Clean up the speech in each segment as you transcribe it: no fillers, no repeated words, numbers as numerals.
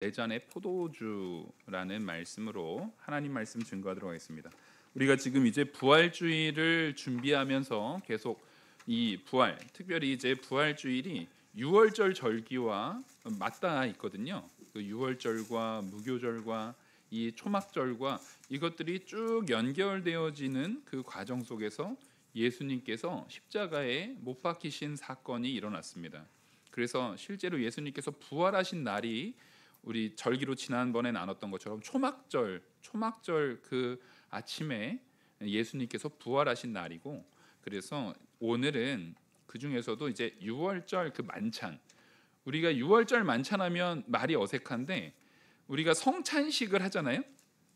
내 잔의 포도주라는 말씀으로 하나님 말씀 증거하도록 하겠습니다. 우리가 지금 이제 부활주일을 준비하면서 계속 이 부활, 특별히 이제 부활주일이 유월절 절기와 맞닿아 있거든요. 그 유월절과 무교절과 이 초막절과 이것들이 쭉 연결되어지는 그 과정 속에서 예수님께서 십자가에 못 박히신 사건이 일어났습니다. 그래서 실제로 예수님께서 부활하신 날이 우리 절기로 지난번에 나눴던 것처럼 초막절 그 아침에 예수님께서 부활하신 날이고, 그래서 오늘은 그 중에서도 이제 유월절 그 만찬, 우리가 유월절 만찬하면 말이 어색한데 우리가 성찬식을 하잖아요.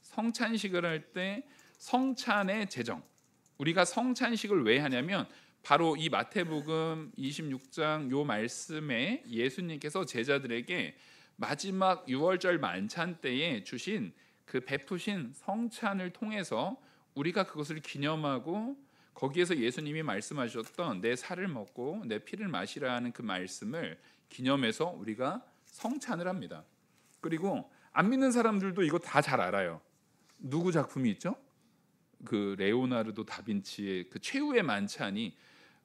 성찬식을 할 때 성찬의 제정, 우리가 성찬식을 왜 하냐면 바로 이 마태복음 26장 요 말씀에 예수님께서 제자들에게 마지막 유월절 만찬 때에 주신 그 베푸신 성찬을 통해서 우리가 그것을 기념하고, 거기에서 예수님이 말씀하셨던 내 살을 먹고 내 피를 마시라 하는 그 말씀을 기념해서 우리가 성찬을 합니다. 그리고 안 믿는 사람들도 이거 다 잘 알아요. 누구 작품이 있죠? 그 레오나르도 다빈치의 그 최후의 만찬이,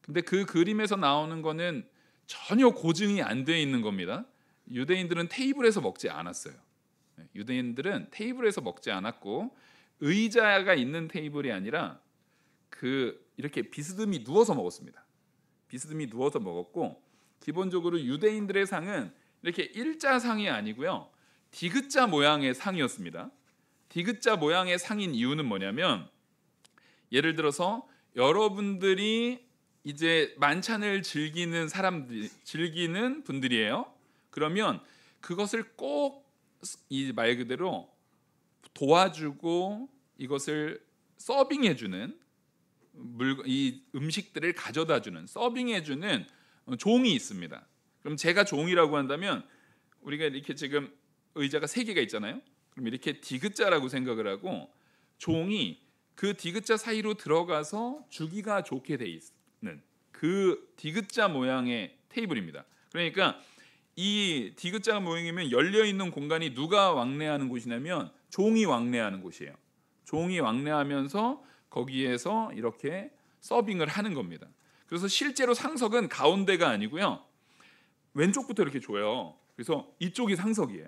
근데 그 그림에서 나오는 거는 전혀 고증이 안 돼 있는 겁니다. 유대인들은 테이블에서 먹지 않았어요. 유대인들은 테이블에서 먹지 않았고 의자가 있는 테이블이 아니라 그 이렇게 비스듬히 누워서 먹었습니다. 비스듬히 누워서 먹었고, 기본적으로 유대인들의 상은 이렇게 일자상이 아니고요, 디귿자 모양의 상이었습니다. 디귿자 모양의 상인 이유는 뭐냐면, 예를 들어서 여러분들이 이제 만찬을 즐기는 분들이에요. 그러면 그것을 꼭 이 말 그대로 도와주고 이것을 서빙해주는 이 음식들을 가져다주는 서빙해주는 종이 있습니다. 그럼 제가 종이라고 한다면 우리가 이렇게 지금 의자가 3개가 있잖아요. 그럼 이렇게 디귿자라고 생각을 하고 종이 그 디귿자 사이로 들어가서 주기가 좋게 돼 있는 그 디귿자 모양의 테이블입니다. 그러니까 이 디귿자 모양이면 열려 있는 공간이 누가 왕래하는 곳이냐면 종이 왕래하는 곳이에요. 종이 왕래하면서 거기에서 이렇게 서빙을 하는 겁니다. 그래서 실제로 상석은 가운데가 아니고요, 왼쪽부터 이렇게 줘요. 그래서 이쪽이 상석이에요.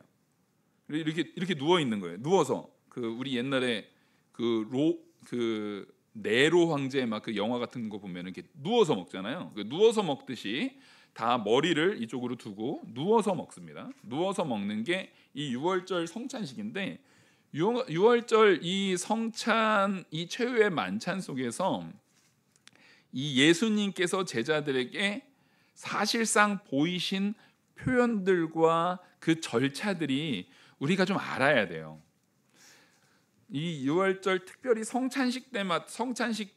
이렇게 누워 있는 거예요. 누워서 그 우리 옛날에 그 네로 황제 막 그 영화 같은 거 보면 이렇게 누워서 먹잖아요. 그 누워서 먹듯이 다 머리를 이쪽으로 두고 누워서 먹습니다. 누워서 먹는 게 이 유월절 성찬식인데, 유월절 이 성찬, 이 최후의 만찬 속에서 이 예수님께서 제자들에게 사실상 보이신 표현들과 그 절차들이 우리가 좀 알아야 돼요. 이 유월절 특별히 성찬식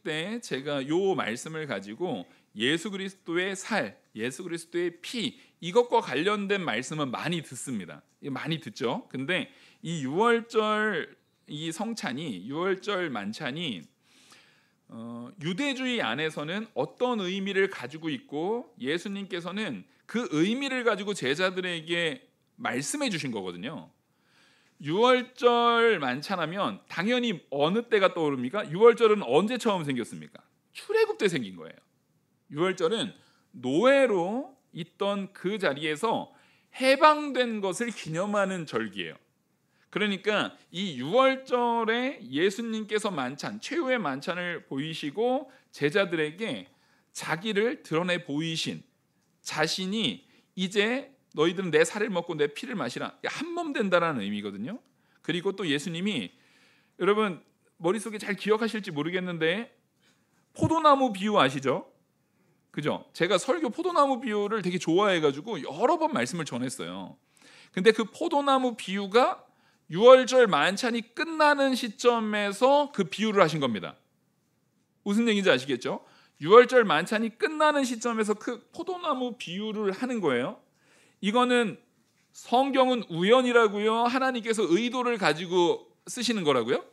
때 제가 요 말씀을 가지고 예수 그리스도의 살, 예수 그리스도의 피, 이것과 관련된 말씀은 많이 듣습니다. 많이 듣죠. 근데 이 유월절 이 성찬이, 유월절 만찬이 유대주의 안에서는 어떤 의미를 가지고 있고 예수님께서는 그 의미를 가지고 제자들에게 말씀해 주신 거거든요. 유월절 만찬하면 당연히 어느 때가 떠오릅니까? 유월절은 언제 처음 생겼습니까? 출애굽 때 생긴 거예요. 유월절은 노예로 있던 그 자리에서 해방된 것을 기념하는 절기예요. 그러니까 이 유월절에 예수님께서 만찬, 최후의 만찬을 보이시고 제자들에게 자기를 드러내 보이신 자신이 이제 너희들은 내 살을 먹고 내 피를 마시라, 한 몸 된다라는 의미거든요. 그리고 또 예수님이, 여러분 머릿속에 잘 기억하실지 모르겠는데 포도나무 비유 아시죠? 그죠? 제가 설교 포도나무 비유를 되게 좋아해가지고 여러 번 말씀을 전했어요. 근데 그 포도나무 비유가 유월절 만찬이 끝나는 시점에서 그 비유를 하신 겁니다. 무슨 얘기인지 아시겠죠? 유월절 만찬이 끝나는 시점에서 그 포도나무 비유를 하는 거예요. 이거는 성경은 우연이라고요? 하나님께서 의도를 가지고 쓰시는 거라고요?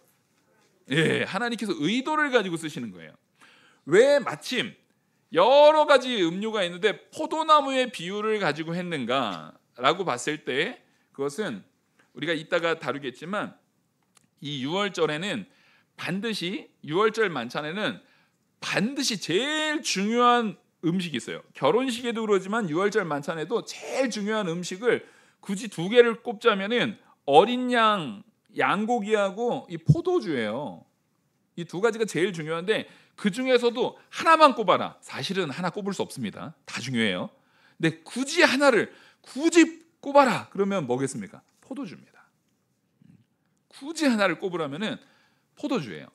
예, 하나님께서 의도를 가지고 쓰시는 거예요. 왜 마침 여러 가지 음료가 있는데 포도나무의 비유를 가지고 했는가라고 봤을 때 그것은 우리가 이따가 다루겠지만 이 유월절에는 반드시 유월절 만찬에는 반드시 제일 중요한 음식이 있어요. 결혼식에도 그러지만 유월절 만찬에도 제일 중요한 음식을 굳이 두 개를 꼽자면은 어린 양 양고기하고 이 포도주예요. 이 두 가지가 제일 중요한데 그 중에서도 하나만 꼽아라. 사실은 하나 꼽을 수 없습니다. 다 중요해요. 근데 굳이 하나를 굳이 꼽아라. 그러면 뭐겠습니까? 포도주입니다. 굳이 하나를 꼽으라면은 포도주예요.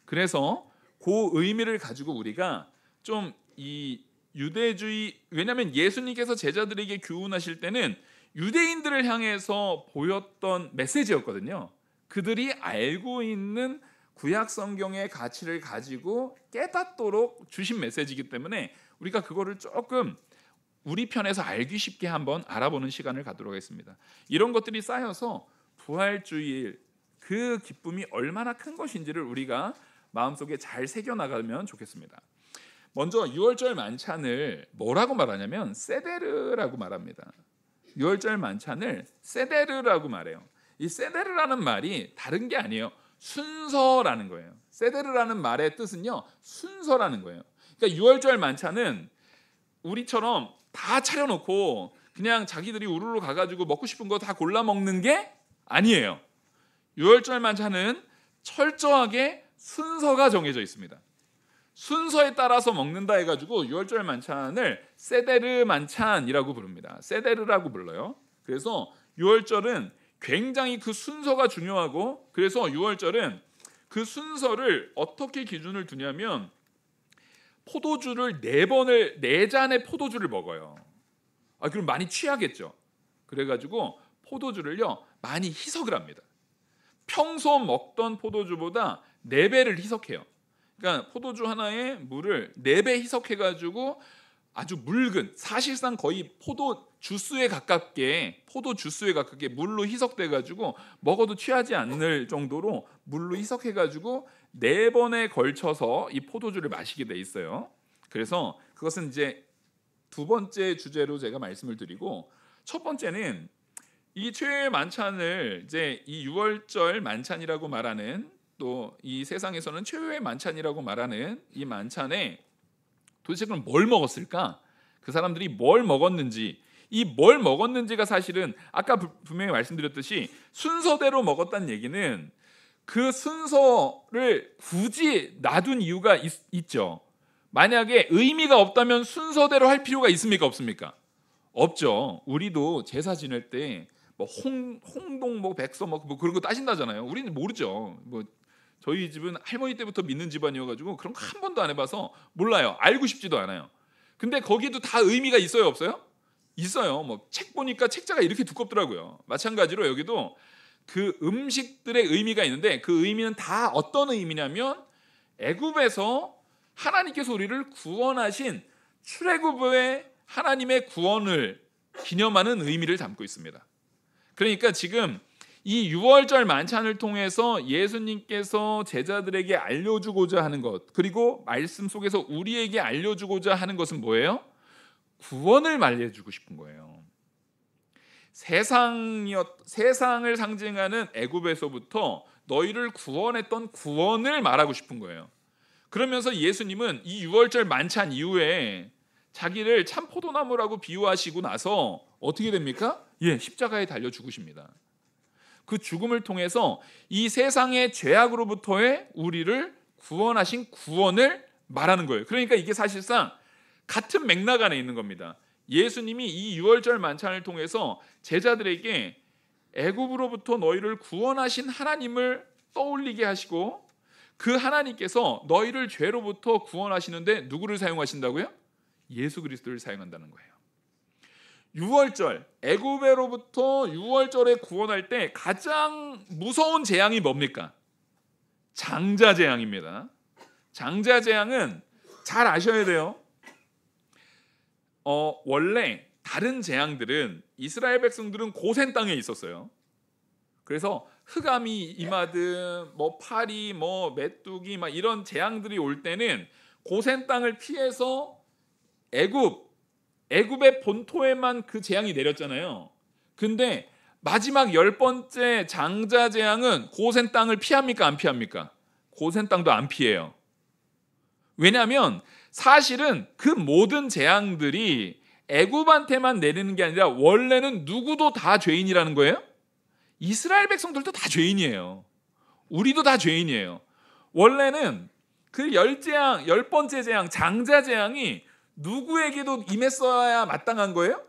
그래서 그 의미를 가지고 우리가 좀 이 유대주의, 왜냐하면 예수님께서 제자들에게 교훈하실 때는 유대인들을 향해서 보였던 메시지였거든요. 그들이 알고 있는 구약 성경의 가치를 가지고 깨닫도록 주신 메시지이기 때문에 우리가 그거를 조금 우리 편에서 알기 쉽게 한번 알아보는 시간을 갖도록 하겠습니다. 이런 것들이 쌓여서 부활주일 그 기쁨이 얼마나 큰 것인지를 우리가 마음속에 잘 새겨나가면 좋겠습니다. 먼저 유월절 만찬을 뭐라고 말하냐면 세데르라고 말합니다. 유월절 만찬을 세데르라고 말해요. 이 세데르라는 말이 다른 게 아니에요. 순서라는 거예요. 세데르라는 말의 뜻은요, 순서라는 거예요. 그러니까 유월절 만찬은 우리처럼 다 차려놓고 그냥 자기들이 우르르 가가지고 먹고 싶은 거 다 골라 먹는 게 아니에요. 유월절 만찬은 철저하게 순서가 정해져 있습니다. 순서에 따라서 먹는다 해가지고 유월절 만찬을 세데르 만찬이라고 부릅니다. 세데르라고 불러요. 그래서 유월절은 굉장히 그 순서가 중요하고, 그래서 유월절은 그 순서를 어떻게 기준을 두냐면 포도주를 4잔의 포도주를 먹어요. 그럼 많이 취하겠죠. 그래가지고 포도주를요 많이 희석을 합니다. 평소 먹던 포도주보다 4배를 희석해요. 그러니까 포도주 하나에 물을 4배 희석해가지고 아주 묽은, 사실상 거의 포도 주스에 가깝게 물로 희석돼가지고 먹어도 취하지 않을 정도로 물로 희석해가지고 4번에 걸쳐서 이 포도주를 마시게 돼 있어요. 그래서 그것은 이제 두 번째 주제로 제가 말씀을 드리고, 첫 번째는 이 최후의 만찬을 이제 이 유월절 만찬이라고 말하는, 또 이 세상에서는 최후의 만찬이라고 말하는 이 만찬에 도대체 그럼 뭘 먹었을까? 그 사람들이 뭘 먹었는지, 이 뭘 먹었는지가 사실은 아까 분명히 말씀드렸듯이 순서대로 먹었다는 얘기는 그 순서를 굳이 놔둔 이유가 있죠. 만약에 의미가 없다면 순서대로 할 필요가 있습니까? 없습니까? 없죠. 우리도 제사 지낼 때 뭐 홍동 뭐 백서 뭐 그런 거 따신다잖아요. 우리는 모르죠. 뭐 저희 집은 할머니 때부터 믿는 집안이어가지고 그런 거 한 번도 안 해봐서 몰라요. 알고 싶지도 않아요. 근데 거기도 다 의미가 있어요, 없어요? 있어요. 뭐 책 보니까 책자가 이렇게 두껍더라고요. 마찬가지로 여기도 그 음식들의 의미가 있는데 그 의미는 다 어떤 의미냐면 애굽에서 하나님께서 우리를 구원하신 출애굽의 하나님의 구원을 기념하는 의미를 담고 있습니다. 그러니까 지금 이 유월절 만찬을 통해서 예수님께서 제자들에게 알려주고자 하는 것, 그리고 말씀 속에서 우리에게 알려주고자 하는 것은 뭐예요? 구원을 말해주고 싶은 거예요. 세상을 상징하는 애굽에서부터 너희를 구원했던 구원을 말하고 싶은 거예요. 그러면서 예수님은 이 유월절 만찬 이후에 자기를 참 포도나무라고 비유하시고 나서 어떻게 됩니까? 십자가에 달려 죽으십니다. 그 죽음을 통해서 이 세상의 죄악으로부터의 우리를 구원하신 구원을 말하는 거예요. 그러니까 이게 사실상 같은 맥락 안에 있는 겁니다. 예수님이 이 유월절 만찬을 통해서 제자들에게 애굽으로부터 너희를 구원하신 하나님을 떠올리게 하시고, 그 하나님께서 너희를 죄로부터 구원하시는데 누구를 사용하신다고요? 예수 그리스도를 사용한다는 거예요. 유월절, 애굽으로부터 유월절에 구원할 때 가장 무서운 재앙이 뭡니까? 장자 재앙입니다. 장자 재앙은 잘 아셔야 돼요. 원래 다른 재앙들은 이스라엘 백성들은 고센 땅에 있었어요. 그래서 흑암이 임하든 뭐 파리, 뭐 메뚜기 막 이런 재앙들이 올 때는 고센 땅을 피해서 애굽의 본토에만 그 재앙이 내렸잖아요. 근데 마지막 10번째 장자 재앙은 고센 땅을 피합니까? 안 피합니까? 고센 땅도 안 피해요. 왜냐하면 사실은 그 모든 재앙들이 애굽한테만 내리는 게 아니라 원래는 누구도 다 죄인이라는 거예요. 이스라엘 백성들도 다 죄인이에요. 우리도 다 죄인이에요. 원래는 그 10번째 재앙, 장자 재앙이 누구에게도 임했어야 마땅한 거예요?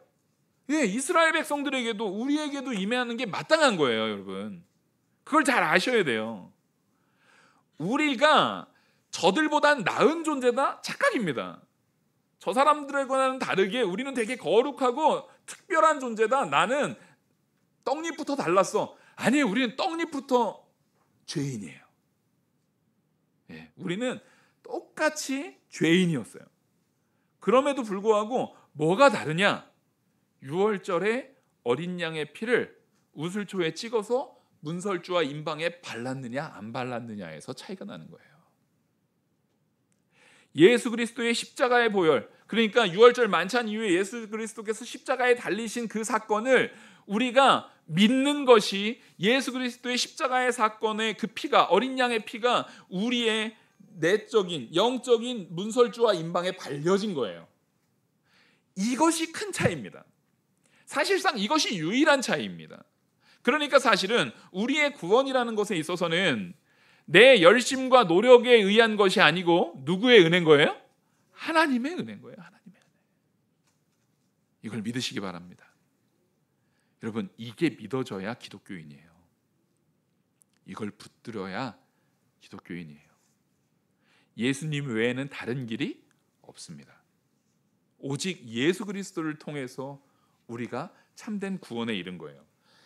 예, 이스라엘 백성들에게도 우리에게도 임하는 게 마땅한 거예요, 여러분. 그걸 잘 아셔야 돼요. 우리가 저들보단 나은 존재다? 착각입니다. 저 사람들과는 다르게 우리는 되게 거룩하고 특별한 존재다. 나는 떡잎부터 달랐어. 아니에요, 우리는 떡잎부터 죄인이에요. 예, 우리는 똑같이 죄인이었어요. 그럼에도 불구하고 뭐가 다르냐? 6월절에 어린 양의 피를 우슬초에 찍어서 문설주와 임방에 발랐느냐 안 발랐느냐에서 차이가 나는 거예요. 예수 그리스도의 십자가의 보혈, 그러니까 6월절 만찬 이후에 예수 그리스도께서 십자가에 달리신 그 사건을 우리가 믿는 것이 예수 그리스도의 십자가의 사건의 그 피가, 어린 양의 피가 우리의 내적인 영적인 문설주와 임방에 발려진 거예요. 이것이 큰 차이입니다. 사실상 이것이 유일한 차이입니다. 그러니까 사실은 우리의 구원이라는 것에 있어서는 내 열심과 노력에 의한 것이 아니고 누구의 은혜인 거예요? 하나님의 은혜인 거예요. 하나님의 은혜. 이걸 믿으시기 바랍니다. 여러분, 이게 믿어져야 기독교인이에요. 이걸 붙들어야 기독교인이에요. 예수님 외에는 다른 길이 없습니다. 오직 예수 그리스도를 통해서 우리가 참된 구원에 이른 거예요.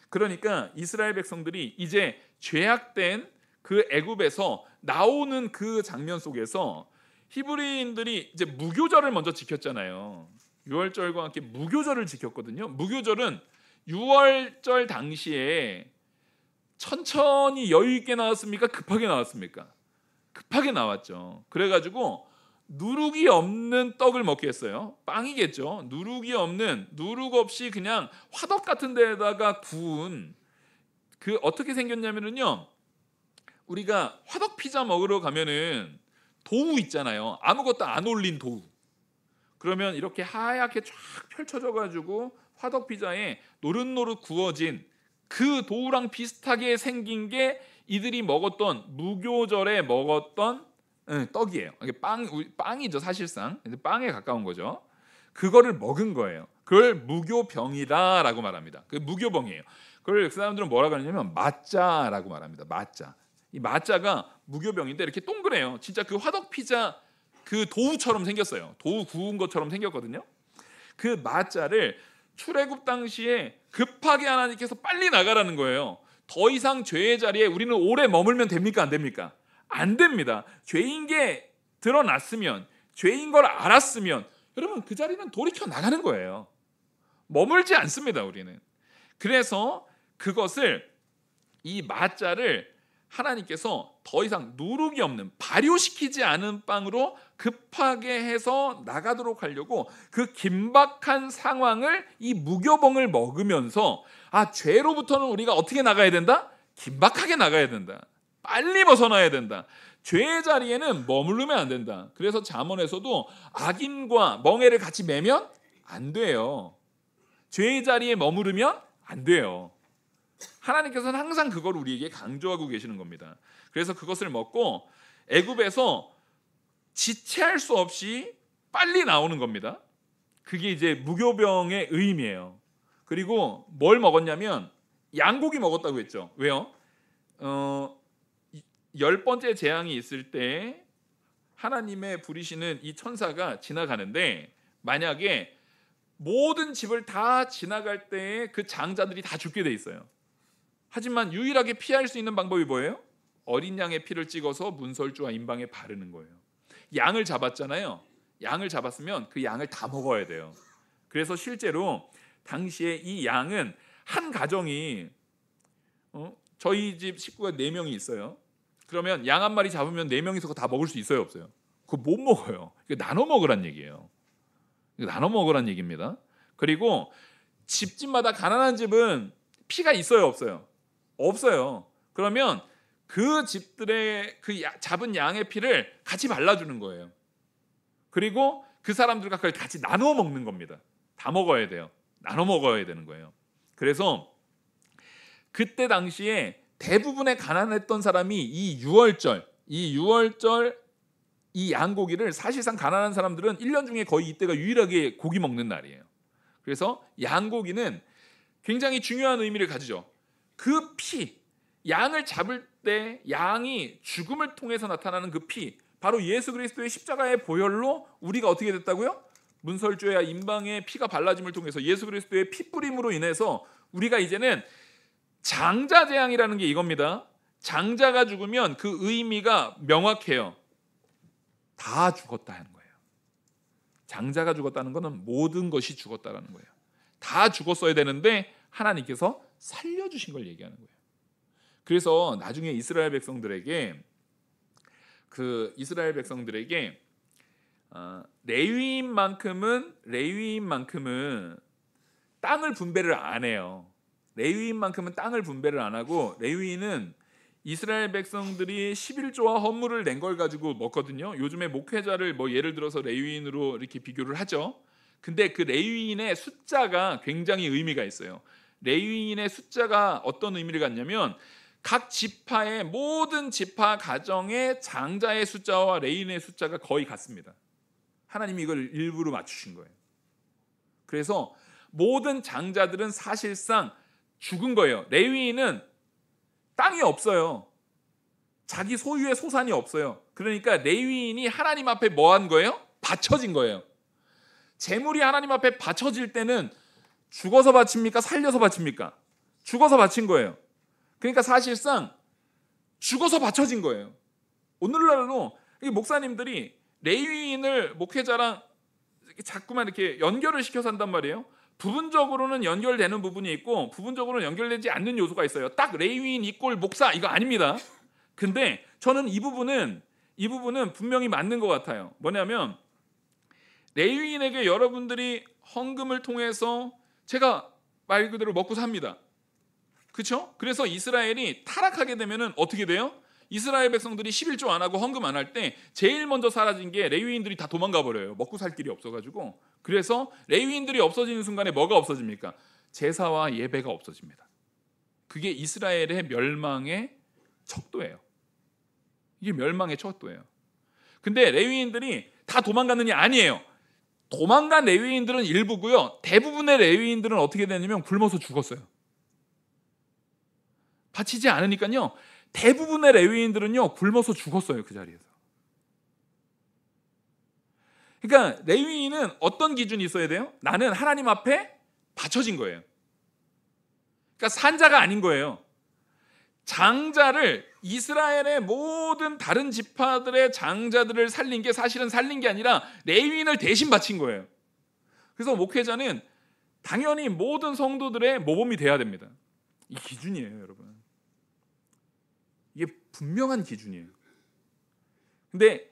그러니까 이스라엘 백성들이 이제 죄악된 그 애굽에서 나오는 그 장면 속에서 히브리인들이 이제 무교절을 먼저 지켰잖아요. 6월절과 함께 무교절을 지켰거든요. 무교절은 6월절 당시에 천천히 여유 있게 나왔습니까? 급하게 나왔습니까? 급하게 나왔죠. 그래가지고 누룩이 없는 떡을 먹게 했어요. 빵이겠죠. 누룩 없이 그냥 화덕 같은 데다가 구운, 그 어떻게 생겼냐면요, 우리가 화덕 피자 먹으러 가면은 도우 있잖아요. 아무것도 안 올린 도우. 그러면 이렇게 하얗게 쫙 펼쳐져 가지고 화덕 피자에 노릇노릇 구워진 그 도우랑 비슷하게 생긴 게 이들이 먹었던, 무교절에 먹었던 떡이에요. 이게 빵이죠, 사실상. 빵에 가까운 거죠. 그거를 먹은 거예요. 그걸 무교병이다라고 말합니다. 그 무교병이에요. 그걸 그 사람들은 뭐라고 하냐면 마짜라고 말합니다. 마짜. 이 마짜가 무교병인데 이렇게 동그래요. 진짜 그 화덕 피자 그 도우처럼 생겼어요. 도우 구운 것처럼 생겼거든요. 그 마짜를 출애굽 당시에 급하게 하나님께서 빨리 나가라는 거예요. 더 이상 죄의 자리에 우리는 오래 머물면 됩니까? 안 됩니까? 안 됩니다. 죄인 게 드러났으면, 죄인 걸 알았으면 여러분 그 자리는 돌이켜 나가는 거예요. 머물지 않습니다, 우리는. 그래서 그것을, 이 마짜를 하나님께서 더 이상 누룩이 없는, 발효시키지 않은 빵으로 급하게 해서 나가도록 하려고 그 긴박한 상황을, 이 무교병을 먹으면서 죄로부터는 우리가 어떻게 나가야 된다? 긴박하게 나가야 된다. 빨리 벗어나야 된다. 죄의 자리에는 머무르면 안 된다. 그래서 잠언에서도 악인과 멍에를 같이 매면 안 돼요. 죄의 자리에 머무르면 안 돼요. 하나님께서는 항상 그걸 우리에게 강조하고 계시는 겁니다. 그래서 그것을 먹고 애굽에서 지체할 수 없이 빨리 나오는 겁니다. 그게 이제 무교병의 의미예요. 그리고 뭘 먹었냐면 양고기 먹었다고 했죠. 왜요? 10번째 재앙이 있을 때 하나님의 부리시는 이 천사가 지나가는데, 만약에 모든 집을 다 지나갈 때에 그 장자들이 다 죽게 돼 있어요. 하지만 유일하게 피할 수 있는 방법이 뭐예요? 어린 양의 피를 찍어서 문설주와 임방에 바르는 거예요. 양을 잡았잖아요. 양을 잡았으면 그 양을 다 먹어야 돼요. 그래서 실제로 당시에 이 양은 한 가정이, 저희 집 식구가 4명이 있어요. 그러면 양 한 마리 잡으면 4명이서 다 먹을 수 있어요, 없어요? 그거 못 먹어요. 나눠 먹으란 얘기예요. 나눠 먹으란 얘기입니다. 그리고 집집마다, 가난한 집은 피가 있어요, 없어요? 없어요. 그러면 그 집들의 그 잡은 양의 피를 같이 발라주는 거예요. 그리고 그 사람들과 그걸 같이 나눠 먹는 겁니다. 다 먹어야 돼요. 나눠 먹어야 되는 거예요. 그래서 그때 당시에 대부분의 가난했던 사람이 이 유월절 이 양고기를, 사실상 가난한 사람들은 1년 중에 거의 이때가 유일하게 고기 먹는 날이에요. 그래서 양고기는 굉장히 중요한 의미를 가지죠. 그 피, 양을 잡을 때 양이 죽음을 통해서 나타나는 그 피, 바로 예수 그리스도의 십자가의 보혈로 우리가 어떻게 됐다고요? 문설주야 임방의 피가 발라짐을 통해서 예수 그리스도의 피 뿌림으로 인해서 우리가 이제는 장자재앙이라는 게 이겁니다. 장자가 죽으면 그 의미가 명확해요. 다 죽었다 하는 거예요. 장자가 죽었다는 것은 모든 것이 죽었다라는 거예요. 다 죽었어야 되는데 하나님께서 살려주신 걸 얘기하는 거예요. 그래서 나중에 이스라엘 백성들에게 레위인만큼은 땅을 분배를 안 해요. 레위인만큼은 땅을 분배를 안 하고, 레위인은 이스라엘 백성들이 11조와 헌물을 낸 걸 가지고 먹거든요. 요즘에 목회자를 예를 들어서 레위인으로 이렇게 비교를 하죠. 근데 그 레위인의 숫자가 굉장히 의미가 있어요. 레위인의 숫자가 어떤 의미를 갖냐면 각 지파의 모든 지파 가정의 장자의 숫자와 레위인의 숫자가 거의 같습니다. 하나님이 이걸 일부러 맞추신 거예요. 그래서 모든 장자들은 사실상 죽은 거예요. 레위인은 땅이 없어요. 자기 소유의 소산이 없어요. 그러니까 레위인이 하나님 앞에 뭐 한 거예요? 바쳐진 거예요. 재물이 하나님 앞에 바쳐질 때는 죽어서 바칩니까? 살려서 바칩니까? 죽어서 바친 거예요. 그러니까 사실상 죽어서 바쳐진 거예요. 오늘날로 목사님들이 레위인을 목회자랑 자꾸만 이렇게 연결을 시켜서 한단 말이에요. 부분적으로는 연결되는 부분이 있고 부분적으로는 연결되지 않는 요소가 있어요. 딱 레위인 이꼴 목사 이거 아닙니다. 근데 저는 이 부분은 분명히 맞는 것 같아요. 뭐냐면 레위인에게 여러분들이 헌금을 통해서 제가 말 그대로 먹고 삽니다. 그렇죠? 그래서 이스라엘이 타락하게 되면은 어떻게 돼요? 이스라엘 백성들이 11조 안 하고 헌금 안 할 때 제일 먼저 사라진 게 레위인들이 다 도망가 버려요. 먹고 살 길이 없어가지고. 그래서 레위인들이 없어지는 순간에 뭐가 없어집니까? 제사와 예배가 없어집니다. 그게 이스라엘의 멸망의 척도예요. 이게 멸망의 척도예요. 근데 레위인들이 다 도망갔느냐? 아니에요. 도망간 레위인들은 일부고요. 대부분의 레위인들은 어떻게 되냐면 굶어서 죽었어요. 바치지 않으니까요. 대부분의 레위인들은요 굶어서 죽었어요. 그 자리에서. 그러니까 레위인은 어떤 기준이 있어야 돼요? 나는 하나님 앞에 바쳐진 거예요. 그러니까 산자가 아닌 거예요. 장자를, 이스라엘의 모든 다른 지파들의 장자들을 살린 게 사실은 살린 게 아니라 레위인을 대신 바친 거예요. 그래서 목회자는 당연히 모든 성도들의 모범이 돼야 됩니다. 이 기준이에요, 여러분. 이게 분명한 기준이에요. 근데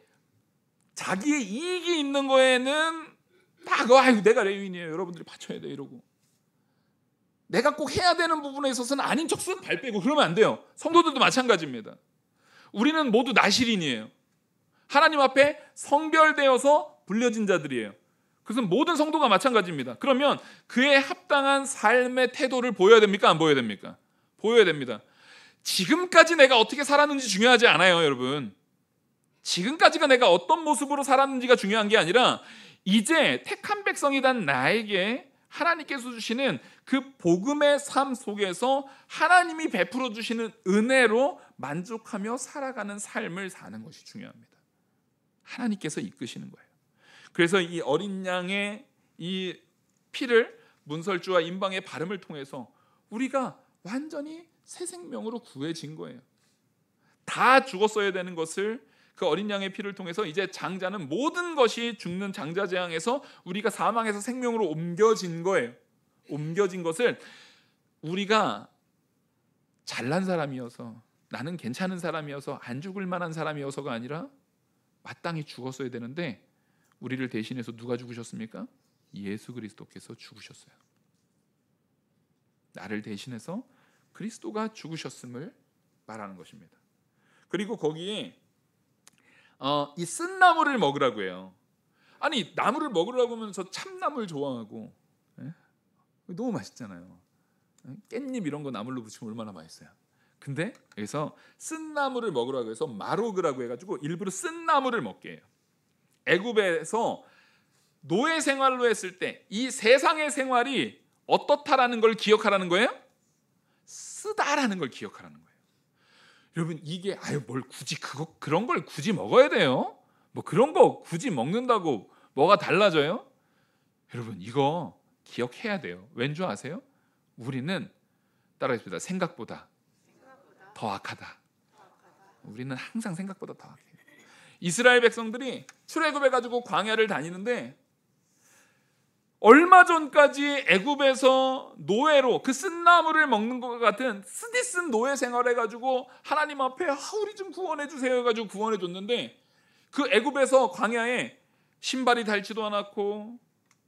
자기의 이익이 있는 거에는 다 내가 레위인이에요. 여러분들이 바쳐야 돼 이러고. 내가 꼭 해야 되는 부분에 있어서는 아닌 척 발 빼고 그러면 안 돼요. 성도들도 마찬가지입니다. 우리는 모두 나실인이에요. 하나님 앞에 성별되어서 불려진 자들이에요. 그래서 모든 성도가 마찬가지입니다. 그러면 그에 합당한 삶의 태도를 보여야 됩니까? 안 보여야 됩니까? 보여야 됩니다. 지금까지 내가 어떻게 살았는지 중요하지 않아요, 여러분. 지금까지가 내가 어떤 모습으로 살았는지가 중요한 게 아니라 이제 택한 백성이란 나에게 하나님께서 주시는 그 복음의 삶 속에서 하나님이 베풀어 주시는 은혜로 만족하며 살아가는 삶을 사는 것이 중요합니다. 하나님께서 이끄시는 거예요. 그래서 이 어린 양의 이 피를 문설주와 임방의 바름을 통해서 우리가 완전히 새 생명으로 구해진 거예요. 다 죽었어야 되는 것을 그 어린 양의 피를 통해서 이제 장자는 모든 것이 죽는 장자 재앙에서 우리가 사망에서 생명으로 옮겨진 거예요. 옮겨진 것을 우리가 잘난 사람이어서, 나는 괜찮은 사람이어서, 안 죽을 만한 사람이어서가 아니라 마땅히 죽었어야 되는데 우리를 대신해서 누가 죽으셨습니까? 예수 그리스도께서 죽으셨어요. 나를 대신해서 그리스도가 죽으셨음을 말하는 것입니다. 그리고 거기에 이 쓴 나물을 먹으라고 해요. 아니, 나물을 먹으라고 하면 저 참나물 좋아하고, 예? 너무 맛있잖아요. 깻잎 이런 거 나물로 부치면 얼마나 맛있어요. 근데 여기서 쓴 나물을 먹으라고 해서 마로그라고 해가지고 일부러 쓴 나물을 먹게 해요. 애굽에서 노예 생활로 했을 때 이 세상의 생활이 어떻다라는 걸 기억하라는 거예요? 쓰다라는 걸 기억하라는 거예요. 여러분, 이게 뭘 굳이 그런 걸 굳이 먹어야 돼요? 뭐 그런 거 굳이 먹는다고 뭐가 달라져요? 여러분, 이거 기억해야 돼요. 왠 줄 아세요? 우리는 따라해봅시다. 생각보다 더 악하다. 우리는 항상 생각보다 더 악해요. 이스라엘 백성들이 출애굽해가지고 광야를 다니는데 얼마 전까지 애굽에서 노예로 그 쓴나물을 먹는 것 같은 쓰디쓴 노예 생활해가지고 하나님 앞에 우리 좀 구원해 주세요 해가지고 구원해 줬는데, 그 애굽에서 광야에 신발이 닳지도 않았고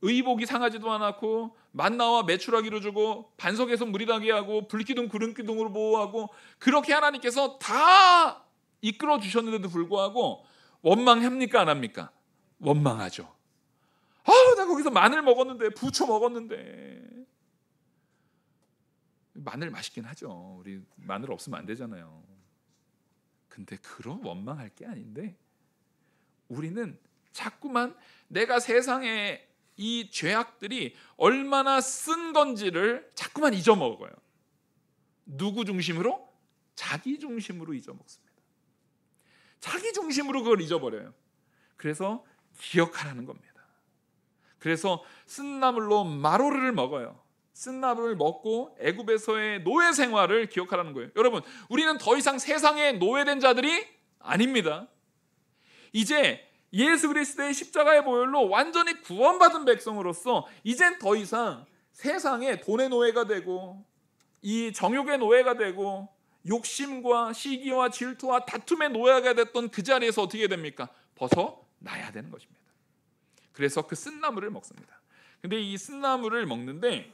의복이 상하지도 않았고 만나와 메추라기로 주고 반석에서 물이 나게 하고 불기둥 구름기둥으로 보호하고 그렇게 하나님께서 다 이끌어 주셨는데도 불구하고 원망합니까 안 합니까? 원망하죠. 나 거기서 마늘 먹었는데, 부추 먹었는데. 마늘 맛있긴 하죠. 우리 마늘 없으면 안 되잖아요. 근데 그런 원망할 게 아닌데, 우리는 자꾸만 내가 세상에 이 죄악들이 얼마나 쓴 건지를 자꾸만 잊어먹어요. 누구 중심으로? 자기 중심으로 잊어먹습니다. 자기 중심으로 그걸 잊어버려요. 그래서 기억하라는 겁니다. 그래서 쓴나물로 마로르를 먹어요. 쓴나물을 먹고 애굽에서의 노예 생활을 기억하라는 거예요. 여러분, 우리는 더 이상 세상에 노예된 자들이 아닙니다. 이제 예수 그리스도의 십자가의 보혈로 완전히 구원받은 백성으로서 이젠 더 이상 세상에 돈의 노예가 되고 이 정욕의 노예가 되고 욕심과 시기와 질투와 다툼의 노예가 됐던 그 자리에서 어떻게 됩니까? 벗어나야 되는 것입니다. 그래서 그 쓴나물을 먹습니다. 근데 이 쓴나물을 먹는데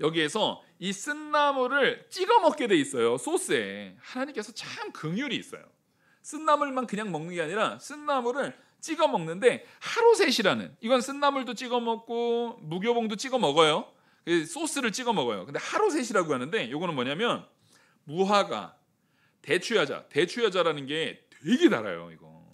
여기에서 이 쓴나물을 찍어 먹게 돼 있어요. 소스에. 하나님께서 참 긍휼이 있어요. 쓴나물만 그냥 먹는 게 아니라 쓴나물을 찍어 먹는데 하루셋이라는, 이건 쓴나물도 찍어 먹고 무교봉도 찍어 먹어요. 소스를 찍어 먹어요. 근데 하루셋이라고 하는데 이거는 뭐냐면 무화과, 대추야자라는 게 되게 달아요. 이거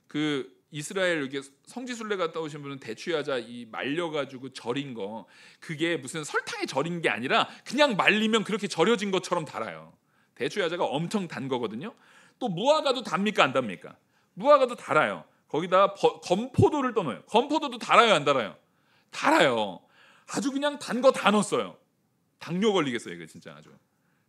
그 이스라엘 이렇게 성지순례 갔다 오신 분은 대추야자 이 말려가지고 절인 거, 그게 무슨 설탕에 절인 게 아니라 그냥 말리면 그렇게 절여진 것처럼 달아요. 대추야자가 엄청 단 거거든요. 또 무화과도 답니까 안 답니까? 무화과도 달아요. 거기다 건포도를 떠넣어요. 건포도도 달아요 안 달아요? 달아요. 아주 그냥 단 거 다 넣었어요. 당뇨 걸리겠어요 이거 진짜. 아주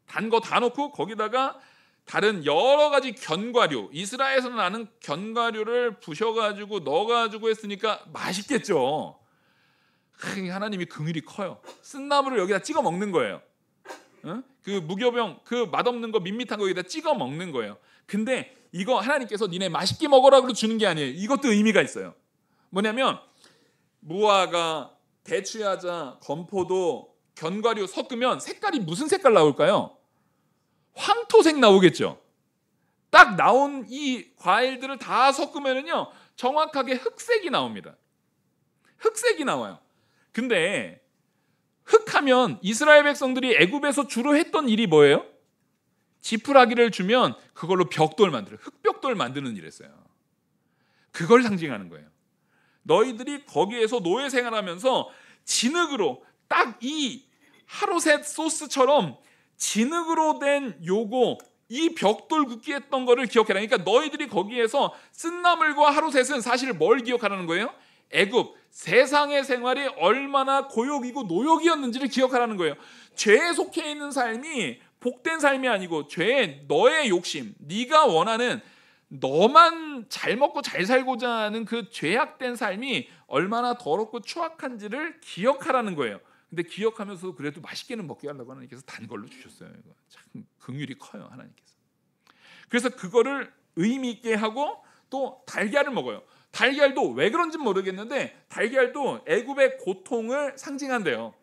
단 거 다 넣고 거기다가 다른 여러 가지 견과류, 이스라엘에서 나는 견과류를 부셔가지고 넣어가지고 했으니까 맛있겠죠. 하나님이 긍휼이 커요. 쓴나물을 여기다 찍어 먹는 거예요. 그 무교병, 그 맛없는 거 밋밋한 거 여기다 찍어 먹는 거예요. 근데 이거 하나님께서 니네 맛있게 먹으라고 주는 게 아니에요. 이것도 의미가 있어요. 뭐냐면 무화과, 대추야자, 건포도, 견과류 섞으면 색깔이 무슨 색깔 나올까요? 황토색 나오겠죠. 딱 나온 이 과일들을 다 섞으면은요 정확하게 흑색이 나옵니다. 흑색이 나와요. 근데 흑하면 이스라엘 백성들이 애굽에서 주로 했던 일이 뭐예요? 지푸라기를 주면 그걸로 벽돌 만들어요. 흑벽돌 만드는 일이었어요. 그걸 상징하는 거예요. 너희들이 거기에서 노예 생활하면서 진흙으로 딱 이 하루셋 소스처럼 진흙으로 된 요거 이 벽돌 굽기 했던 거를 기억해라. 그러니까 너희들이 거기에서 쓴나물과 하루셋은 사실 뭘 기억하라는 거예요? 애굽 세상의 생활이 얼마나 고욕이고 노욕이었는지를 기억하라는 거예요. 죄에 속해 있는 삶이 복된 삶이 아니고 죄의 너의 욕심, 네가 원하는 너만 잘 먹고 잘 살고자 하는 그 죄악된 삶이 얼마나 더럽고 추악한지를 기억하라는 거예요. 근데 기억하면서도 그래도 맛있게는 먹게 하려고 하나님께서 단 걸로 주셨어요. 이거 참 긍휼이 커요 하나님께서. 그래서 그거를 의미 있게 하고 또 달걀을 먹어요. 달걀도 왜 그런지는 모르겠는데 달걀도 애굽의 고통을 상징한대요.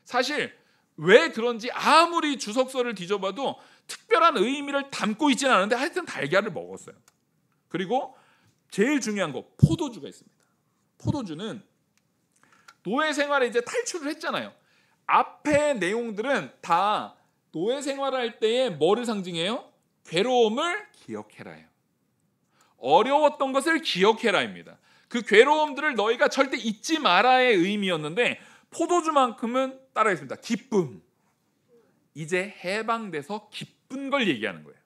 사실 왜 그런지 아무리 주석서를 뒤져봐도 특별한 의미를 담고 있지는 않은데 하여튼 달걀을 먹었어요. 그리고 제일 중요한 거, 포도주가 있습니다. 포도주는 노예 생활에 이제 탈출을 했잖아요. 앞의 내용들은 다 노예 생활할 때에 뭐를 상징해요? 괴로움을 기억해라요. 어려웠던 것을 기억해라입니다. 그 괴로움들을 너희가 절대 잊지 마라의 의미였는데 포도주만큼은 따라했습니다. 기쁨. 이제 해방돼서 기쁜 걸 얘기하는 거예요.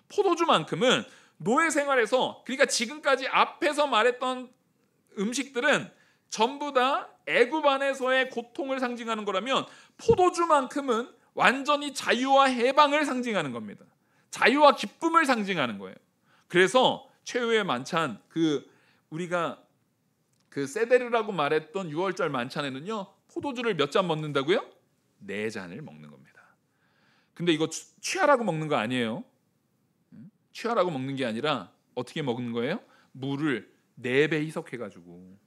포도주만큼은 노예 생활에서, 그러니까 지금까지 앞에서 말했던 음식들은 전부 다 애굽 안에서의 고통을 상징하는 거라면 포도주만큼은 완전히 자유와 해방을 상징하는 겁니다. 자유와 기쁨을 상징하는 거예요. 그래서 최후의 만찬, 우리가 세데르라고 말했던 6월절 만찬에는요, 포도주를 몇 잔 먹는다고요? 4잔을 먹는 겁니다. 근데 이거 취하라고 먹는 거 아니에요. 취하라고 먹는 게 아니라 어떻게 먹는 거예요? 물을 4배 희석해가지고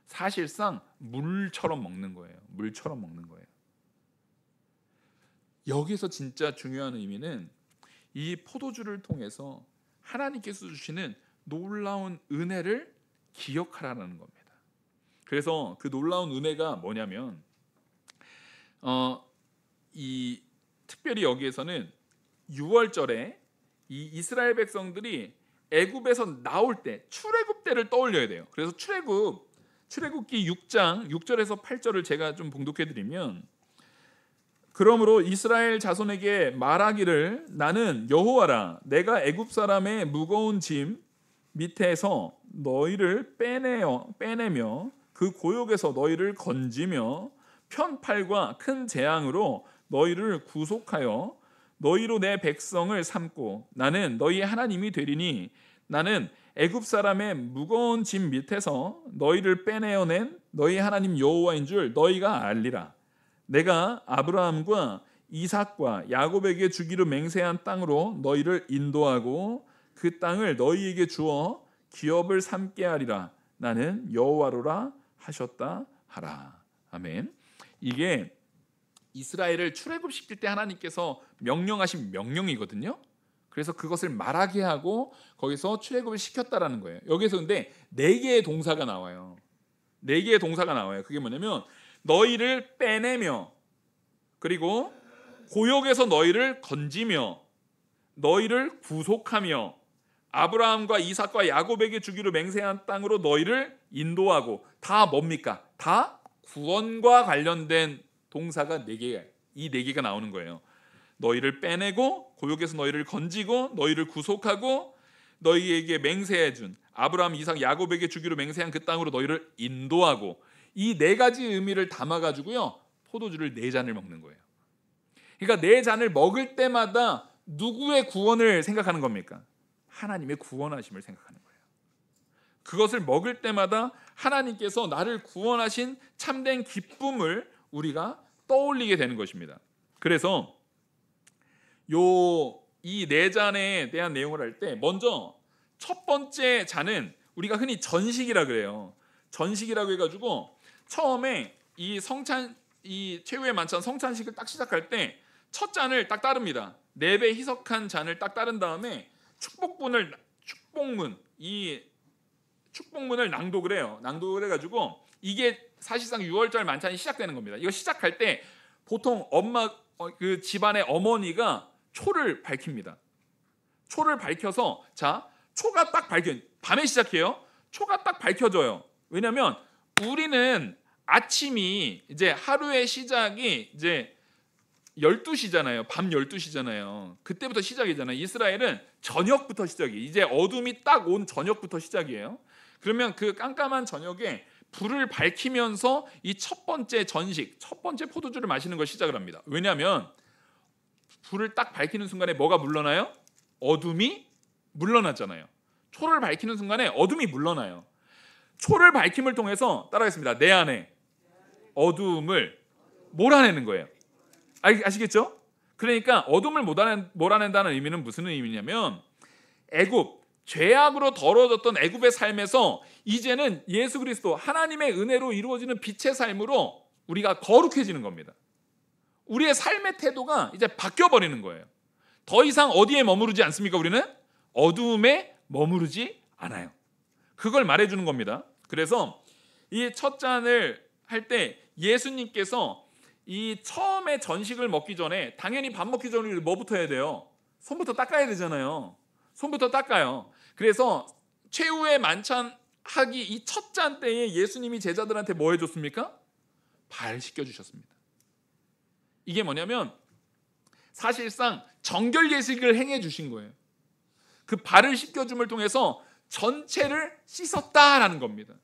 사실상 물처럼 먹는 거예요. 물처럼 먹는 거예요. 여기서 진짜 중요한 의미는 이 포도주를 통해서 하나님께서 주시는 놀라운 은혜를 기억하라는 겁니다. 그래서 그 놀라운 은혜가 뭐냐면 특별히 여기에서는 6월절에 이 이스라엘 백성들이 애굽에서 나올 때 출애굽 때를 떠올려야 돼요. 그래서 출애굽기 6장 6절에서 8절을 제가 좀 봉독해 드리면, 그러므로 이스라엘 자손에게 말하기를 나는 여호와라, 내가 애굽 사람의 무거운 짐 밑에서 너희를 빼내며 그 고욕에서 너희를 건지며 편팔과 큰 재앙으로 너희를 구속하여 너희로 내 백성을 삼고 나는 너희의 하나님이 되리니 나는 애굽 사람의 무거운 짐 밑에서 너희를 빼내어낸 너희 하나님 여호와인 줄 너희가 알리라. 내가 아브라함과 이삭과 야곱에게 주기로 맹세한 땅으로 너희를 인도하고 그 땅을 너희에게 주어 기업을 삼게 하리라. 나는 여호와로라 하셨다 하라. 아멘. 이게 이스라엘을 출애굽시킬 때 하나님께서 명령하신 명령이거든요. 그래서 그것을 말하게 하고 거기서 출애굽을 시켰다라는 거예요. 여기서 근데 4개의 동사가 나와요. 4개의 동사가 나와요. 그게 뭐냐면 너희를 빼내며, 그리고 고역에서 너희를 건지며, 너희를 구속하며, 아브라함과 이삭과 야곱에게 주기로 맹세한 땅으로 너희를 인도하고. 다 뭡니까? 다 구원과 관련된 동사가 4개가, 이 4개가 나오는 거예요. 너희를 빼내고, 고역에서 너희를 건지고, 너희를 구속하고, 너희에게 맹세해준 아브라함, 이삭, 야곱에게 주기로 맹세한 그 땅으로 너희를 인도하고. 이 4가지 의미를 담아가지고요, 포도주를 4잔을 먹는 거예요. 그러니까 4잔을 먹을 때마다 누구의 구원을 생각하는 겁니까? 하나님의 구원하심을 생각하는 거예요. 그것을 먹을 때마다 하나님께서 나를 구원하신 참된 기쁨을 우리가 떠올리게 되는 것입니다. 그래서 이 4잔에 대한 내용을 할 때 먼저 첫 번째 잔은 우리가 흔히 전식이라 그래요. 전식이라고 해가지고 처음에 이 최후의 만찬 성찬식을 딱 시작할 때 첫 잔을 딱 따릅니다. 4배 희석한 잔을 딱 따른 다음에 축복문을 낭독을 해요. 낭독을 해가지고 이게 사실상 6월절 만찬이 시작되는 겁니다. 이거 시작할 때 보통 그 집안의 어머니가 초를 밝힙니다. 초를 밝혀서, 자, 초가 딱 밤에 시작해요. 초가 딱 밝혀져요. 왜냐하면 우리는 아침이 이제 하루의 시작이 이제 12시잖아요. 밤 12시잖아요. 그때부터 시작이잖아요. 이스라엘은 저녁부터 시작이에요. 이제 어둠이 딱 온 저녁부터 시작이에요. 그러면 그 깜깜한 저녁에 불을 밝히면서 이 첫 번째 전식, 첫 번째 포도주를 마시는 걸 시작을 합니다. 왜냐하면 불을 딱 밝히는 순간에 뭐가 물러나요? 어둠이 물러났잖아요. 초를 밝히는 순간에 어둠이 물러나요. 초를 밝힘을 통해서, 따라하겠습니다, 내 안에 어둠을 몰아내는 거예요. 아시겠죠? 그러니까 어둠을 몰아낸다는 의미는 무슨 의미냐면 죄악으로 더러워졌던 애굽의 삶에서 이제는 예수 그리스도 하나님의 은혜로 이루어지는 빛의 삶으로 우리가 거룩해지는 겁니다. 우리의 삶의 태도가 이제 바뀌어 버리는 거예요. 더 이상 어디에 머무르지 않습니까? 우리는 어두움에 머무르지 않아요. 그걸 말해주는 겁니다. 그래서 이 첫 잔을 할 때 예수님께서 이 처음에 전식을 먹기 전에 당연히 밥 먹기 전에 뭐부터 해야 돼요? 손부터 닦아야 되잖아요. 손부터 닦아요. 그래서 최후의 만찬하기 이 첫 잔 때에 예수님이 제자들한테 뭐 해줬습니까? 발 씻겨주셨습니다. 이게 뭐냐면 사실상 정결 예식을 행해 주신 거예요. 그 발을 씻겨줌을 통해서 전체를 씻었다라는 겁니다.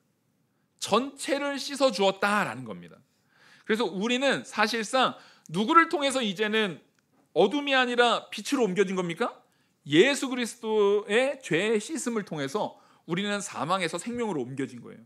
전체를 씻어 주었다라는 겁니다. 그래서 우리는 사실상 누구를 통해서 이제는 어둠이 아니라 빛으로 옮겨진 겁니까? 예수 그리스도의 죄의 씻음을 통해서 우리는 사망에서 생명으로 옮겨진 거예요.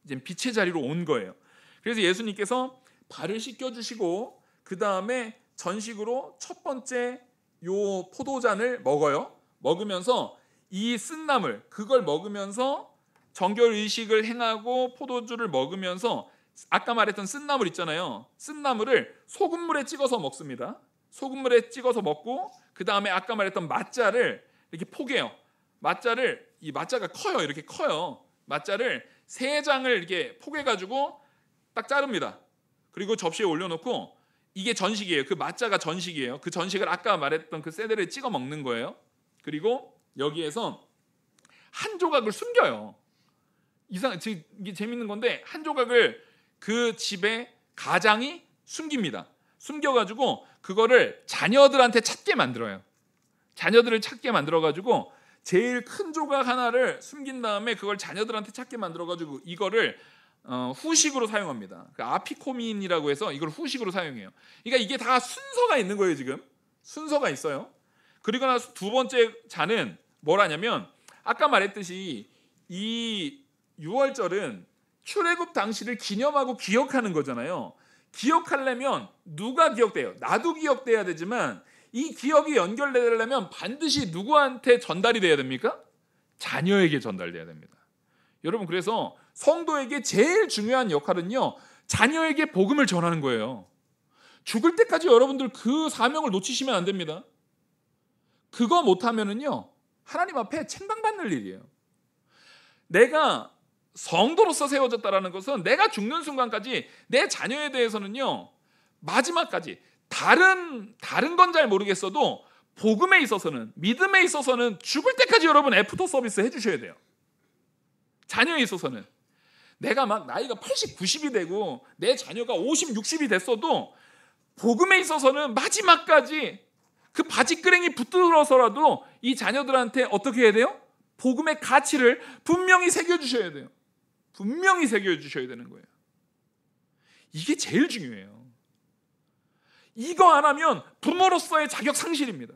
이제 빛의 자리로 온 거예요. 그래서 예수님께서 발을 씻겨주시고 그 다음에 전식으로 첫 번째 요 포도잔을 먹어요. 먹으면서 이 쓴나물 그걸 먹으면서 정결 의식을 행하고 포도주를 먹으면서 아까 말했던 쓴나물 있잖아요. 쓴나물을 소금물에 찍어서 먹습니다. 소금물에 찍어서 먹고 그 다음에 아까 말했던 맛자를 이렇게 포개요. 맛자를 이 맛자가 커요. 이렇게 커요. 맛자를 3장을 이렇게 포개가지고 딱 자릅니다. 그리고 접시에 올려놓고 이게 전식이에요. 그 맛자가 전식이에요. 그 전식을 아까 말했던 그 쇠대를 찍어 먹는 거예요. 그리고 여기에서 한 조각을 숨겨요. 이게 재밌는 건데 한 조각을 그 집에 가장이 숨깁니다. 숨겨가지고 그거를 자녀들한테 찾게 만들어요. 자녀들을 찾게 만들어가지고 제일 큰 조각 하나를 숨긴 다음에 그걸 자녀들한테 찾게 만들어가지고 이거를 후식으로 사용합니다. 그 아피코민이라고 해서 이걸 후식으로 사용해요. 그러니까 이게 다 순서가 있는 거예요. 지금 순서가 있어요. 그리고 나서 두 번째 잔은 뭐라냐면 아까 말했듯이 이 6월절은 출애굽 당시를 기념하고 기억하는 거잖아요. 기억하려면 누가 기억돼요? 나도 기억돼야 되지만 이 기억이 연결되려면 반드시 누구한테 전달이 돼야 됩니까? 자녀에게 전달돼야 됩니다. 여러분 그래서 성도에게 제일 중요한 역할은요. 자녀에게 복음을 전하는 거예요. 죽을 때까지 여러분들 그 사명을 놓치시면 안 됩니다. 그거 못하면은요. 하나님 앞에 책망받는 일이에요. 내가 성도로서 세워졌다라는 것은 내가 죽는 순간까지 내 자녀에 대해서는요. 마지막까지 다른 건 잘 모르겠어도 복음에 있어서는 믿음에 있어서는 죽을 때까지 여러분 애프터 서비스 해주셔야 돼요. 자녀에 있어서는 내가 막 나이가 80, 90이 되고 내 자녀가 50, 60이 됐어도 복음에 있어서는 마지막까지 그 바지끄랭이 붙들어서라도 이 자녀들한테 어떻게 해야 돼요? 복음의 가치를 분명히 새겨주셔야 돼요. 분명히 새겨주셔야 되는 거예요. 이게 제일 중요해요. 이거 안 하면 부모로서의 자격 상실입니다.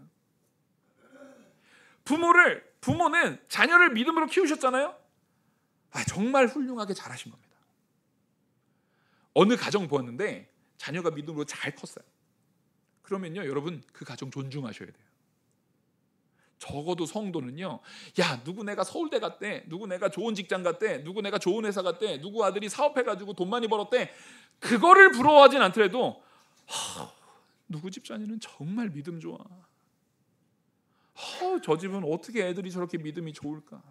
부모는 자녀를 믿음으로 키우셨잖아요. 정말 훌륭하게 잘하신 겁니다. 어느 가정 보았는데 자녀가 믿음으로 잘 컸어요. 그러면요 여러분 그 가정 존중하셔야 돼요. 적어도 성도는요. 야 누구 내가 서울대 갔대, 누구 내가 좋은 직장 갔대, 누구 내가 좋은 회사 갔대, 누구 아들이 사업해가지고 돈 많이 벌었대. 그거를 부러워하진 않더라도 누구 집 자녀는 정말 믿음 좋아. 저 집은 어떻게 애들이 저렇게 믿음이 좋을까.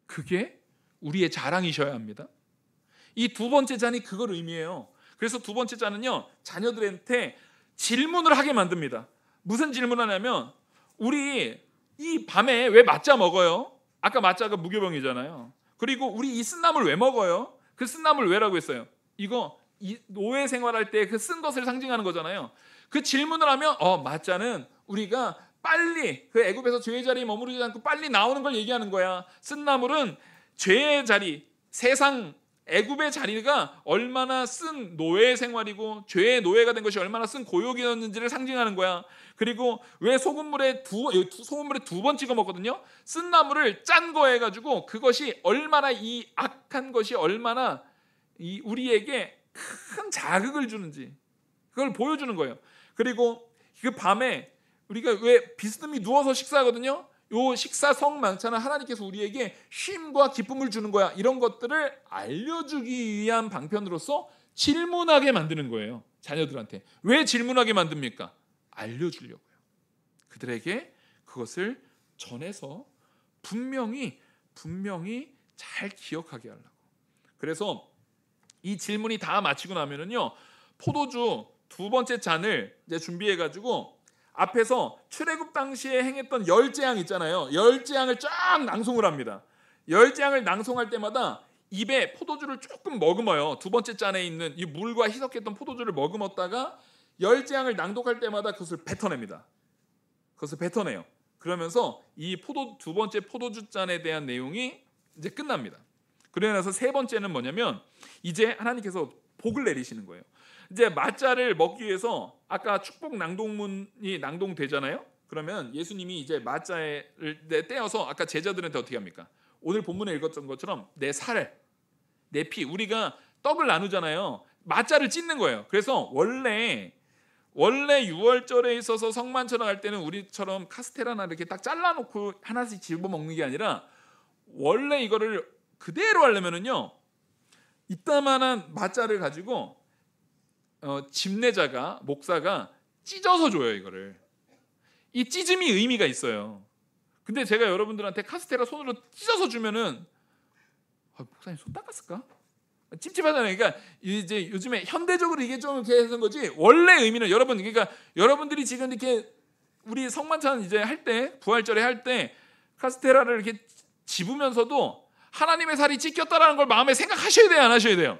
그게 우리의 자랑이셔야 합니다. 이 두 번째 잔이 그걸 의미해요. 그래서 두 번째 잔은요 자녀들한테 질문을 하게 만듭니다. 무슨 질문을 하냐면 우리 이 밤에 왜 맛자 먹어요? 아까 맛자가 무교병이잖아요. 그리고 우리 이 쓴나물 왜 먹어요? 그 쓴나물 왜라고 했어요? 이거 이 노예 생활할 때 그 쓴 것을 상징하는 거잖아요. 그 질문을 하면 맛자는 우리가 빨리 그 애굽에서 죄의 자리에 머무르지 않고 빨리 나오는 걸 얘기하는 거야. 쓴나물은 죄의 자리, 세상 애굽의 자리가 얼마나 쓴 노예 생활이고 죄의 노예가 된 것이 얼마나 쓴 고역이었는지를 상징하는 거야. 그리고 왜 소금물에 두 번 찍어 먹거든요. 쓴나물을 짠 거 해가지고 그것이 얼마나 이 악한 것이 얼마나 우리에게 큰 자극을 주는지 그걸 보여주는 거예요. 그리고 그 밤에 우리가 왜 비스듬히 누워서 식사하거든요. 요 식사 성만찬은 하나님께서 우리에게 쉼과 기쁨을 주는 거야. 이런 것들을 알려주기 위한 방편으로서 질문하게 만드는 거예요. 자녀들한테. 왜 질문하게 만듭니까? 알려주려고요. 그들에게 그것을 전해서 분명히 잘 기억하게 하려고. 그래서 이 질문이 다 마치고 나면은요, 포도주 두 번째 잔을 이제 준비해가지고 앞에서 출애굽 당시에 행했던 10재앙 있잖아요. 10재앙을 쫙 낭송을 합니다. 10재앙을 낭송할 때마다 입에 포도주를 조금 머금어요. 두 번째 잔에 있는 이 물과 희석했던 포도주를 머금었다가 10재앙을 낭독할 때마다 그것을 뱉어냅니다. 그것을 뱉어내요. 그러면서 이 두 번째 포도주 잔에 대한 내용이 이제 끝납니다. 그러고 나서 세 번째는 뭐냐면 이제 하나님께서 복을 내리시는 거예요. 이제 맞자를 먹기 위해서 아까 축복 낭독문이 낭독되잖아요. 그러면 예수님이 이제 맞자를 떼어서 아까 제자들한테 어떻게 합니까? 오늘 본문에 읽었던 것처럼 내 살, 내 피, 우리가 떡을 나누잖아요. 맞자를 찢는 거예요. 그래서 원래 유월절에 있어서 성만찬을 할 때는 우리처럼 카스테라나 이렇게 딱 잘라놓고 하나씩 집어 먹는 게 아니라 원래 이거를 그대로 하려면은요, 이따만한 맞자를 가지고 집내자가 목사가 찢어서 줘요. 이거를. 이 찢음이 의미가 있어요. 근데 제가 여러분들한테 카스테라 손으로 찢어서 주면은 목사님 손 닦았을까? 찝찝하잖아요. 그러니까 이제 요즘에 현대적으로 이게 좀 이렇게 해서 거지. 원래 의미는 그러니까 여러분들이 지금 이렇게 우리 성만찬 이제 할 때, 부활절에 할 때 카스테라를 이렇게 집으면서도 하나님의 살이 찢겼다라는 걸 마음에 생각하셔야 돼요, 안 하셔야 돼요?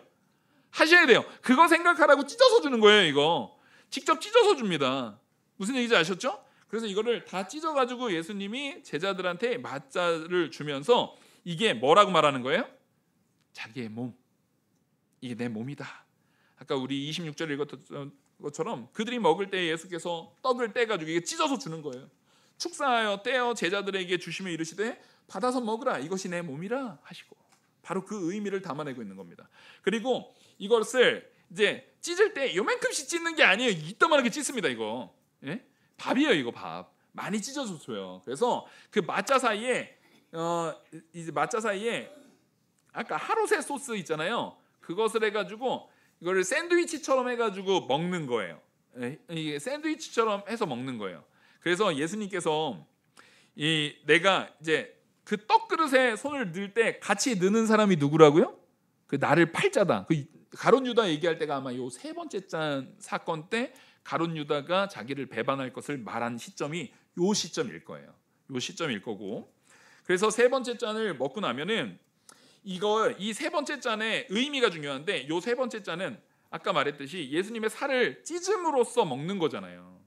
하셔야 돼요. 그거 생각하라고 찢어서 주는 거예요. 이거 직접 찢어서 줍니다. 무슨 얘기인지 아셨죠? 그래서 이거를 다 찢어가지고 예수님이 제자들한테 맞자를 주면서 이게 뭐라고 말하는 거예요? 자기의 몸, 이게 내 몸이다. 아까 우리 26절 읽었던 것처럼 그들이 먹을 때 예수께서 떡을 떼가지고 이게 찢어서 주는 거예요. 축사하여 떼어 제자들에게 주시며 이르시되 받아서 먹으라, 이것이 내 몸이라 하시고, 바로 그 의미를 담아내고 있는 겁니다. 그리고 이것을 이제 찢을 때 요만큼씩 찢는 게 아니에요. 이따만하게 찢습니다. 이거 밥이에요. 이거 밥 많이 찢어서 줘요. 그래서 그 맞자 사이에 이제 맞자 사이에 아까 하루세 소스 있잖아요. 그것을 해가지고 이거를 샌드위치처럼 해가지고 먹는 거예요. 이게 샌드위치처럼 해서 먹는 거예요. 그래서 예수님께서 내가 이제 그 떡 그릇에 손을 넣을 때 같이 넣는 사람이 누구라고요? 그 나를 팔자다. 그 가룟 유다 얘기할 때가 아마 요 세 번째 짠 사건 때 가룟 유다가 자기를 배반할 것을 말한 시점이 요 시점일 거예요. 요 시점일 거고. 그래서 세 번째 잔을 먹고 나면은 이 세 번째 잔의 의미가 중요한데, 요 세 번째 잔은 아까 말했듯이 예수님의 살을 찢음으로써 먹는 거잖아요.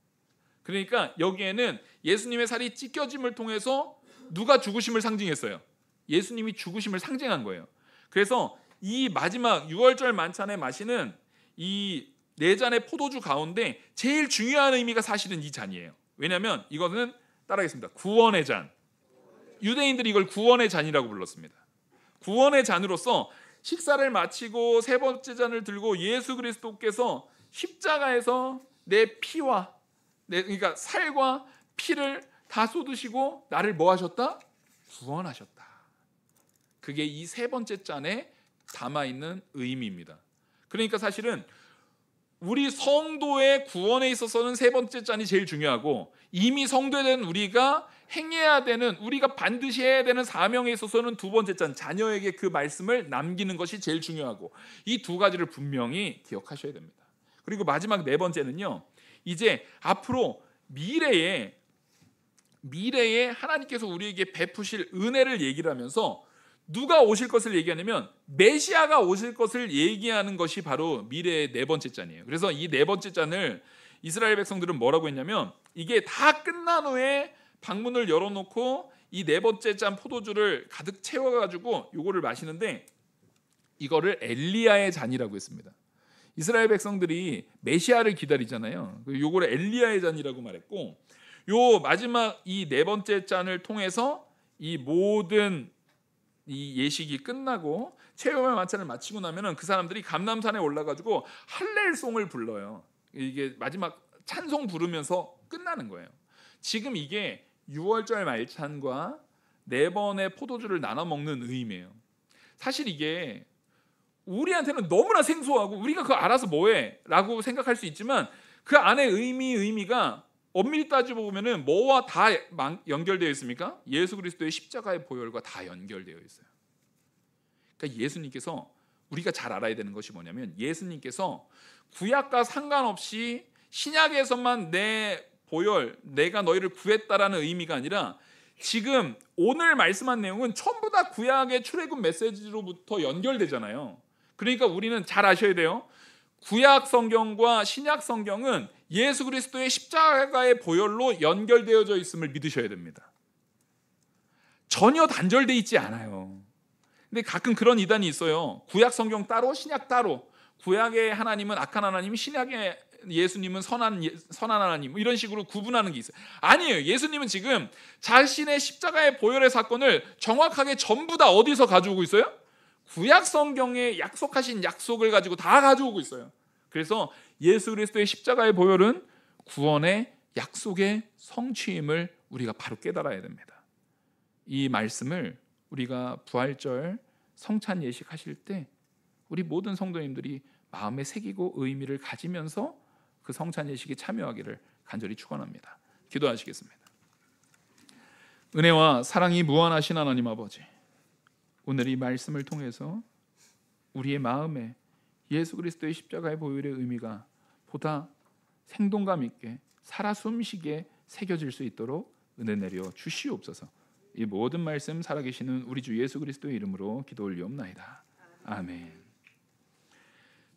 그러니까 여기에는 예수님의 살이 찢겨짐을 통해서 누가 죽으심을 상징했어요? 예수님이 죽으심을 상징한 거예요. 그래서 이 마지막 유월절 만찬에 마시는 이 네 잔의 포도주 가운데 제일 중요한 의미가 사실은 이 잔이에요. 왜냐하면 이거는 따라하겠습니다. 구원의 잔. 유대인들이 이걸 구원의 잔이라고 불렀습니다. 구원의 잔으로서 식사를 마치고 세 번째 잔을 들고 예수 그리스도께서 십자가에서 내 피와 그러니까 살과 피를 다 쏟으시고 나를 뭐 하셨다? 구원하셨다. 그게 이 세 번째 잔에 담아있는 의미입니다. 그러니까 사실은 우리 성도의 구원에 있어서는 세 번째 잔이 제일 중요하고, 이미 성도된 우리가 행해야 되는, 우리가 반드시 해야 되는 사명에 있어서는 두 번째 잔, 자녀에게 그 말씀을 남기는 것이 제일 중요하고, 이 두 가지를 분명히 기억하셔야 됩니다. 그리고 마지막 네 번째는요, 이제 앞으로 미래에 하나님께서 우리에게 베푸실 은혜를 얘기를 하면서 누가 오실 것을 얘기하냐면 메시아가 오실 것을 얘기하는 것이 바로 미래의 네 번째 잔이에요. 그래서 이 네 번째 잔을 이스라엘 백성들은 뭐라고 했냐면, 이게 다 끝난 후에 방문을 열어놓고 이 네 번째 잔 포도주를 가득 채워가지고 요거를 마시는데, 이거를 엘리야의 잔이라고 했습니다. 이스라엘 백성들이 메시아를 기다리잖아요. 요거를 엘리야의 잔이라고 말했고, 요 마지막 이 네 번째 잔을 통해서 이 모든 이 예식이 끝나고 체험의 만찬을 마치고 나면은 그 사람들이 감람산에 올라가지고 할렐송을 불러요. 이게 마지막 찬송 부르면서 끝나는 거예요. 지금 이게 유월절 말찬과 네 번의 포도주를 나눠 먹는 의미예요. 사실 이게 우리한테는 너무나 생소하고 우리가 그거 알아서 뭐해? 라고 생각할 수 있지만 그 안에 의미가 엄밀히 따지고 보면은 뭐와 다 연결되어 있습니까? 예수 그리스도의 십자가의 보혈과 다 연결되어 있어요. 그러니까 예수님께서 우리가 잘 알아야 되는 것이 뭐냐면 예수님께서 구약과 상관없이 신약에서만 내 보혈, 내가 너희를 구했다라는 의미가 아니라 지금 오늘 말씀한 내용은 전부 다 구약의 출애굽 메시지로부터 연결되잖아요. 그러니까 우리는 잘 아셔야 돼요. 구약 성경과 신약 성경은 예수 그리스도의 십자가의 보혈로 연결되어져 있음을 믿으셔야 됩니다. 전혀 단절되어 있지 않아요. 근데 가끔 그런 이단이 있어요. 구약 성경 따로 신약 따로. 구약의 하나님은 악한 하나님, 신약의 예수님은 선한 하나님, 이런 식으로 구분하는 게 있어요. 아니에요. 예수님은 지금 자신의 십자가의 보혈의 사건을 정확하게 전부 다 어디서 가져오고 있어요? 구약 성경에 약속하신 약속을 가지고 다 가져오고 있어요. 그래서 예수 그리스도의 십자가의 보혈은 구원의 약속의 성취임을 우리가 바로 깨달아야 됩니다. 이 말씀을 우리가 부활절 성찬 예식하실 때 우리 모든 성도님들이 마음에 새기고 의미를 가지면서 그 성찬 예식에 참여하기를 간절히 축원합니다. 기도하시겠습니다. 은혜와 사랑이 무한하신 하나님 아버지, 오늘 이 말씀을 통해서 우리의 마음에 예수 그리스도의 십자가의 보혈의 의미가 보다 생동감 있게 살아 숨쉬게 새겨질 수 있도록 은혜 내려 주시옵소서. 이 모든 말씀 살아계시는 우리 주 예수 그리스도의 이름으로 기도 올리옵나이다. 아멘.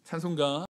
찬송가